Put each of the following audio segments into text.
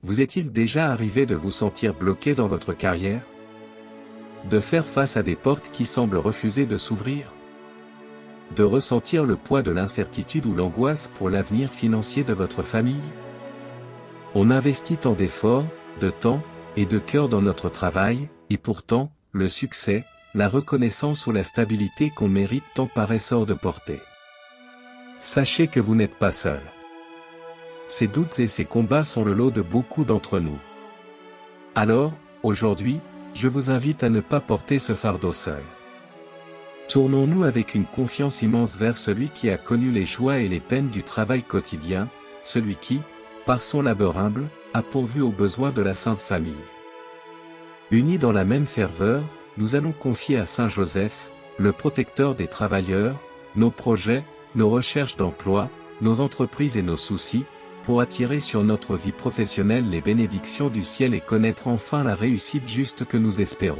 Vous est-il déjà arrivé de vous sentir bloqué dans votre carrière? De faire face à des portes qui semblent refuser de s'ouvrir? De ressentir le poids de l'incertitude ou l'angoisse pour l'avenir financier de votre famille? On investit tant d'efforts, de temps, et de cœur dans notre travail, et pourtant, le succès, la reconnaissance ou la stabilité qu'on mérite tant paraissent hors de portée. Sachez que vous n'êtes pas seul. Ces doutes et ces combats sont le lot de beaucoup d'entre nous. Alors, aujourd'hui, je vous invite à ne pas porter ce fardeau seul. Tournons-nous avec une confiance immense vers celui qui a connu les joies et les peines du travail quotidien, celui qui, par son labeur humble, a pourvu aux besoins de la Sainte Famille. Unis dans la même ferveur, nous allons confier à Saint Joseph, le protecteur des travailleurs, nos projets, nos recherches d'emploi, nos entreprises et nos soucis, pour attirer sur notre vie professionnelle les bénédictions du ciel et connaître enfin la réussite juste que nous espérons.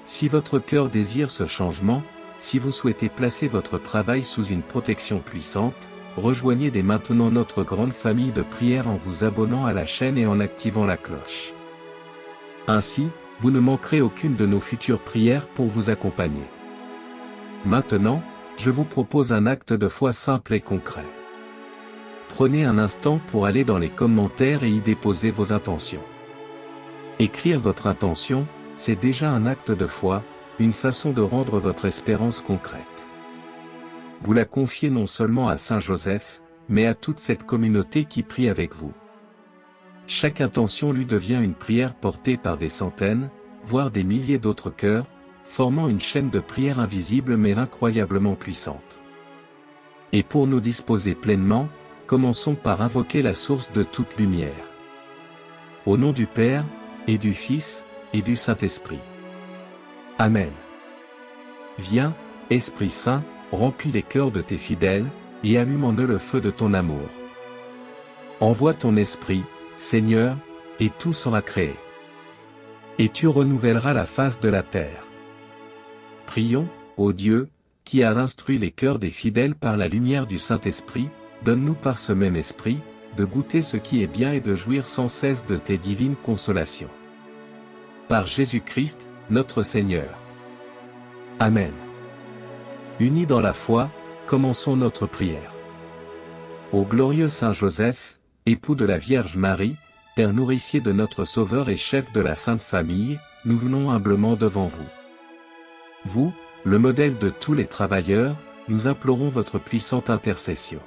Si votre cœur désire ce changement, si vous souhaitez placer votre travail sous une protection puissante, rejoignez dès maintenant notre grande famille de prière en vous abonnant à la chaîne et en activant la cloche. Ainsi, vous ne manquerez aucune de nos futures prières pour vous accompagner. Maintenant, je vous propose un acte de foi simple et concret. Prenez un instant pour aller dans les commentaires et y déposer vos intentions. Écrire votre intention, c'est déjà un acte de foi, une façon de rendre votre espérance concrète. Vous la confiez non seulement à Saint Joseph, mais à toute cette communauté qui prie avec vous. Chaque intention lui devient une prière portée par des centaines, voire des milliers d'autres cœurs, formant une chaîne de prière invisible mais incroyablement puissante. Et pour nous disposer pleinement, commençons par invoquer la source de toute lumière. Au nom du Père, et du Fils, et du Saint-Esprit. Amen. Viens, Esprit Saint, remplis les cœurs de tes fidèles, et allume en eux le feu de ton amour. Envoie ton Esprit, Seigneur, et tout sera créé. Et tu renouvelleras la face de la terre. Prions, ô Dieu, qui a instruit les cœurs des fidèles par la lumière du Saint-Esprit, donne-nous par ce même Esprit, de goûter ce qui est bien et de jouir sans cesse de tes divines consolations. Par Jésus-Christ, notre Seigneur. Amen. Unis dans la foi, commençons notre prière. Ô glorieux Saint Joseph, époux de la Vierge Marie, Père nourricier de notre Sauveur et chef de la Sainte Famille, nous venons humblement devant vous. Vous, le modèle de tous les travailleurs, nous implorons votre puissante intercession.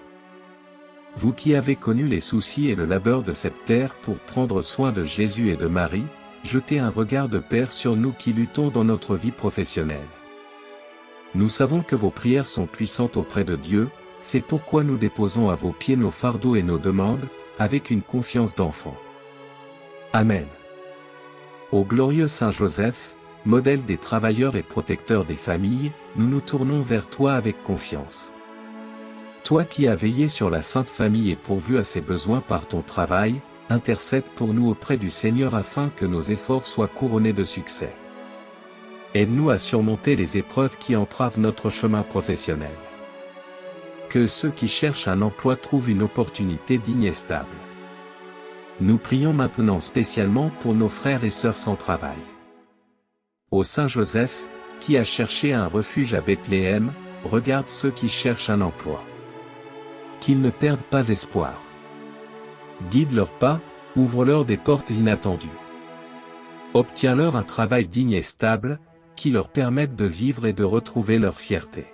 Vous qui avez connu les soucis et le labeur de cette terre pour prendre soin de Jésus et de Marie, jetez un regard de Père sur nous qui luttons dans notre vie professionnelle. Nous savons que vos prières sont puissantes auprès de Dieu, c'est pourquoi nous déposons à vos pieds nos fardeaux et nos demandes, avec une confiance d'enfant. Amen. Ô glorieux Saint Joseph, modèle des travailleurs et protecteur des familles, nous nous tournons vers toi avec confiance. Toi qui as veillé sur la Sainte Famille et pourvu à ses besoins par ton travail, intercède pour nous auprès du Seigneur afin que nos efforts soient couronnés de succès. Aide-nous à surmonter les épreuves qui entravent notre chemin professionnel. Que ceux qui cherchent un emploi trouvent une opportunité digne et stable. Nous prions maintenant spécialement pour nos frères et sœurs sans travail. Ô Saint Joseph, qui a cherché un refuge à Bethléem, regarde ceux qui cherchent un emploi. Qu'ils ne perdent pas espoir. Guide leurs pas, ouvre-leur des portes inattendues. Obtiens-leur un travail digne et stable, qui leur permette de vivre et de retrouver leur fierté.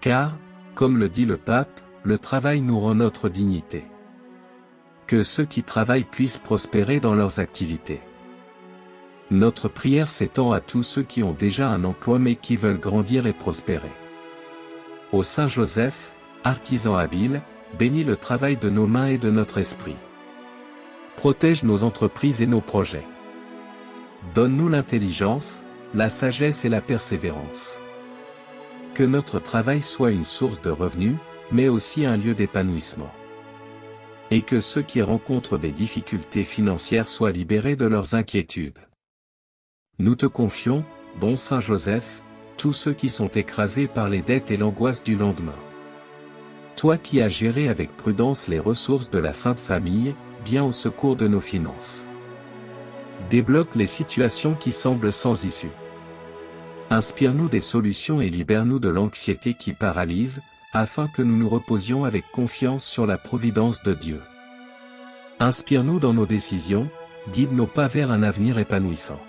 Car, comme le dit le pape, le travail nous rend notre dignité. Que ceux qui travaillent puissent prospérer dans leurs activités. Notre prière s'étend à tous ceux qui ont déjà un emploi mais qui veulent grandir et prospérer. Ô Saint Joseph, artisan habile, bénis le travail de nos mains et de notre esprit. Protège nos entreprises et nos projets. Donne-nous l'intelligence, la sagesse et la persévérance. Que notre travail soit une source de revenus, mais aussi un lieu d'épanouissement. Et que ceux qui rencontrent des difficultés financières soient libérés de leurs inquiétudes. Nous te confions, bon Saint Joseph, tous ceux qui sont écrasés par les dettes et l'angoisse du lendemain. Toi qui as géré avec prudence les ressources de la Sainte Famille, bien au secours de nos finances. Débloque les situations qui semblent sans issue. Inspire-nous des solutions et libère-nous de l'anxiété qui paralyse, afin que nous nous reposions avec confiance sur la providence de Dieu. Inspire-nous dans nos décisions, guide nos pas vers un avenir épanouissant.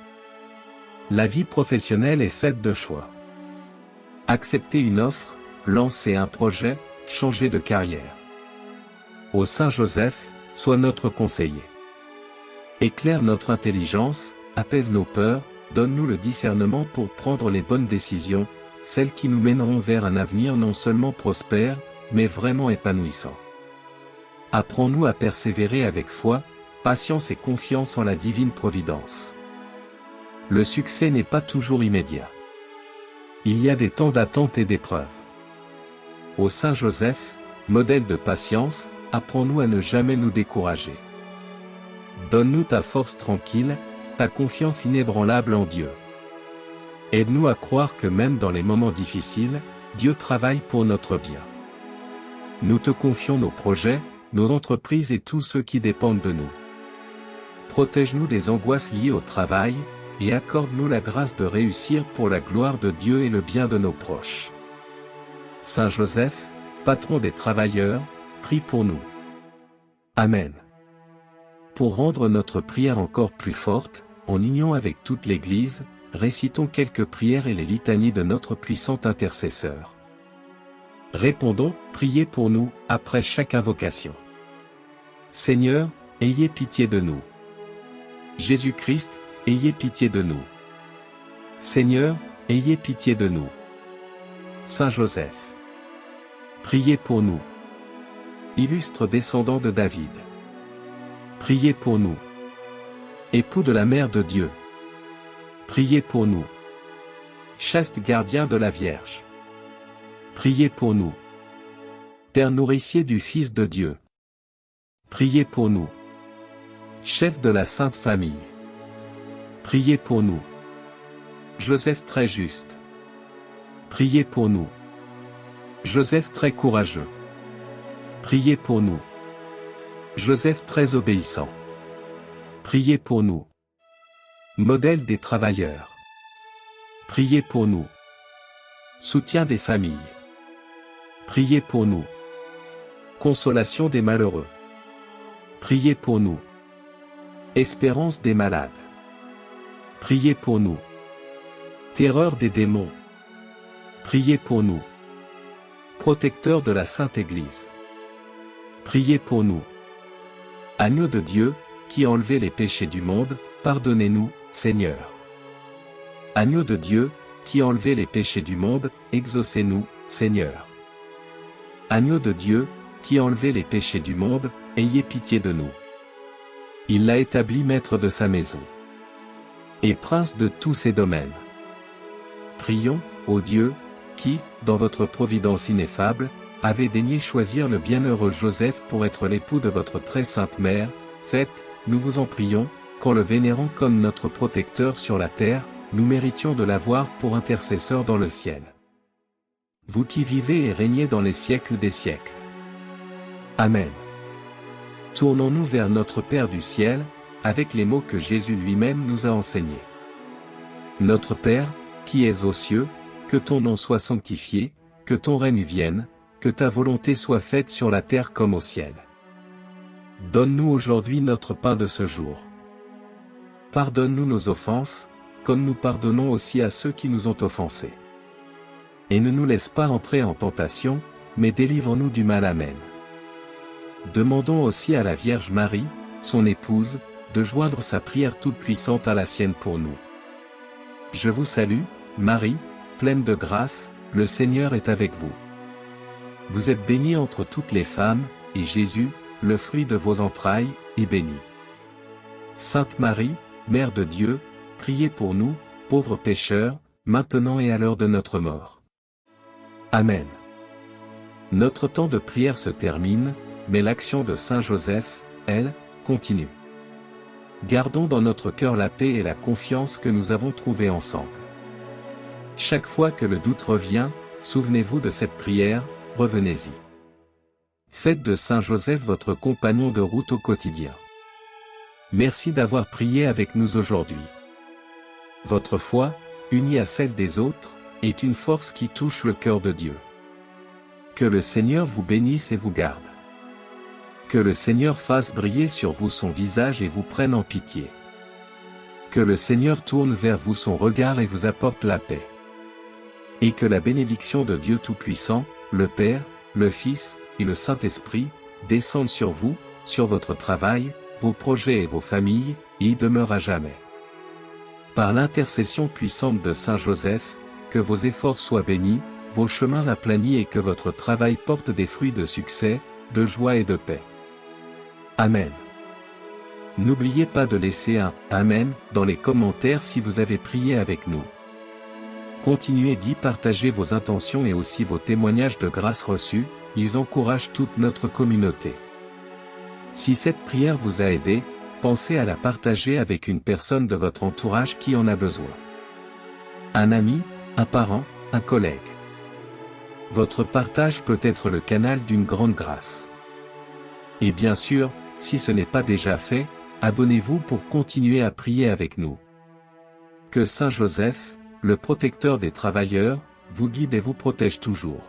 La vie professionnelle est faite de choix. Accepter une offre, lancer un projet, changer de carrière. Ô Saint Joseph, sois notre conseiller. Éclaire notre intelligence, apaise nos peurs, donne-nous le discernement pour prendre les bonnes décisions, celles qui nous mèneront vers un avenir non seulement prospère, mais vraiment épanouissant. Apprends-nous à persévérer avec foi, patience et confiance en la divine providence. Le succès n'est pas toujours immédiat. Il y a des temps d'attente et d'épreuve. Ô Saint Joseph, modèle de patience, apprends-nous à ne jamais nous décourager. Donne-nous ta force tranquille, ta confiance inébranlable en Dieu. Aide-nous à croire que même dans les moments difficiles, Dieu travaille pour notre bien. Nous te confions nos projets, nos entreprises et tous ceux qui dépendent de nous. Protège-nous des angoisses liées au travail, et accorde-nous la grâce de réussir pour la gloire de Dieu et le bien de nos proches. Saint Joseph, patron des travailleurs, prie pour nous. Amen. Pour rendre notre prière encore plus forte, en union avec toute l'Église, récitons quelques prières et les litanies de notre puissant intercesseur. Répondons, priez pour nous, après chaque invocation. Seigneur, ayez pitié de nous. Jésus-Christ, ayez pitié de nous. Seigneur, ayez pitié de nous. Saint Joseph, priez pour nous. Illustre descendant de David, priez pour nous. Époux de la Mère de Dieu, priez pour nous. Chaste gardien de la Vierge, priez pour nous. Père nourricier du Fils de Dieu, priez pour nous. Chef de la Sainte Famille, priez pour nous. Joseph très juste, priez pour nous. Joseph très courageux, priez pour nous. Joseph très obéissant, priez pour nous. Modèle des travailleurs, priez pour nous. Soutien des familles, priez pour nous. Consolation des malheureux, priez pour nous. Espérance des malades, priez pour nous. Terreur des démons, priez pour nous. Protecteur de la Sainte Église, priez pour nous. Agneau de Dieu, qui enlevez les péchés du monde, pardonnez-nous, Seigneur. Agneau de Dieu, qui enlevez les péchés du monde, exaucez-nous, Seigneur. Agneau de Dieu, qui enlevez les péchés du monde, ayez pitié de nous. Il l'a établi maître de sa maison et prince de tous ses domaines. Prions, ô Dieu, qui, dans votre providence ineffable, avez daigné choisir le bienheureux Joseph pour être l'époux de votre très sainte mère, faites, nous vous en prions, qu'en le vénérant comme notre protecteur sur la terre, nous méritions de l'avoir pour intercesseur dans le ciel. Vous qui vivez et régnez dans les siècles des siècles. Amen. Tournons-nous vers notre Père du ciel, avec les mots que Jésus lui-même nous a enseignés. Notre Père, qui es aux cieux, que ton nom soit sanctifié, que ton règne vienne, que ta volonté soit faite sur la terre comme au ciel. Donne-nous aujourd'hui notre pain de ce jour. Pardonne-nous nos offenses, comme nous pardonnons aussi à ceux qui nous ont offensés. Et ne nous laisse pas entrer en tentation, mais délivre-nous du mal. Amen. Demandons aussi à la Vierge Marie, son épouse, de joindre sa prière toute puissante à la sienne pour nous. Je vous salue, Marie, pleine de grâce, le Seigneur est avec vous. Vous êtes bénie entre toutes les femmes, et Jésus, le fruit de vos entrailles, est béni. Sainte Marie, Mère de Dieu, priez pour nous, pauvres pécheurs, maintenant et à l'heure de notre mort. Amen. Notre temps de prière se termine, mais l'action de Saint Joseph, elle, continue. Gardons dans notre cœur la paix et la confiance que nous avons trouvées ensemble. Chaque fois que le doute revient, souvenez-vous de cette prière, revenez-y. Faites de Saint Joseph votre compagnon de route au quotidien. Merci d'avoir prié avec nous aujourd'hui. Votre foi, unie à celle des autres, est une force qui touche le cœur de Dieu. Que le Seigneur vous bénisse et vous garde. Que le Seigneur fasse briller sur vous son visage et vous prenne en pitié. Que le Seigneur tourne vers vous son regard et vous apporte la paix. Et que la bénédiction de Dieu Tout-Puissant, le Père, le Fils, et le Saint-Esprit, descende sur vous, sur votre travail, vos projets et vos familles, et y demeure à jamais. Par l'intercession puissante de Saint Joseph, que vos efforts soient bénis, vos chemins aplanis et que votre travail porte des fruits de succès, de joie et de paix. Amen. N'oubliez pas de laisser un « Amen » dans les commentaires si vous avez prié avec nous. Continuez d'y partager vos intentions et aussi vos témoignages de grâce reçus, ils encouragent toute notre communauté. Si cette prière vous a aidé, pensez à la partager avec une personne de votre entourage qui en a besoin. Un ami, un parent, un collègue. Votre partage peut être le canal d'une grande grâce. Et bien sûr, si ce n'est pas déjà fait, abonnez-vous pour continuer à prier avec nous. Que Saint Joseph, le protecteur des travailleurs, vous guide et vous protège toujours.